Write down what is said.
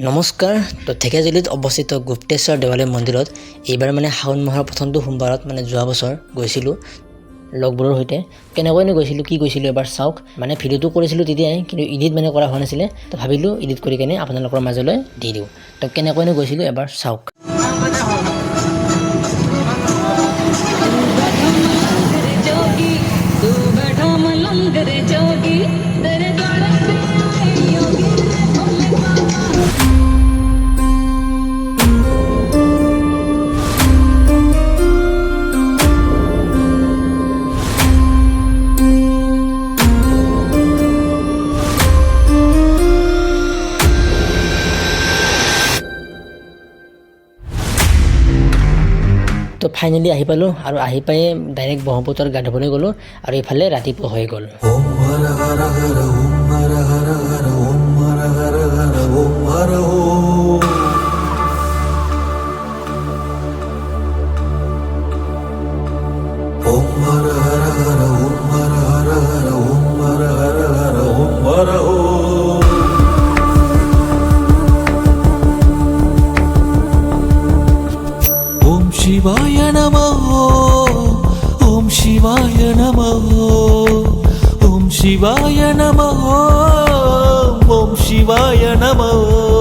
নমস্কাৰ। তো ঢেকিয়াজুলিত অৱস্থিত গুপ্তেশ্বৰ দেৱালয় মন্দিৰত এইবাৰ শাওণ মাহৰ প্ৰথমটো সোমবাৰত যোৱা বছৰ গৈছিলোঁ লগবোৰৰ সৈতে। কেনেকৈনো গৈছিলোঁ, কি গৈছিলোঁ এবাৰ চাওক। ভিডিঅ'টো কৰিছিলোঁ তেতিয়াই, কিন্তু এডিট কৰা হোৱা নাছিলে। তো ভাবিলোঁ এডিট কৰি কেনে আপোনালোকৰ মাজলৈ দি দিওঁ। তো কেনেকৈনো গৈছিলোঁ এবাৰ চাওক। তো ফাইনেলি আহি পালোঁ, আৰু আহি পাই ডাইৰেক্ট ব্ৰহ্মপুত্ৰত গা ধুবলৈ গ'লোঁ, আৰু ইফালে ৰাতিপুৱা হৈ গ'ল। शिवाय नमः ओम शिवाय नमः ओम शिवाय नमः ओम शिवाय नमः।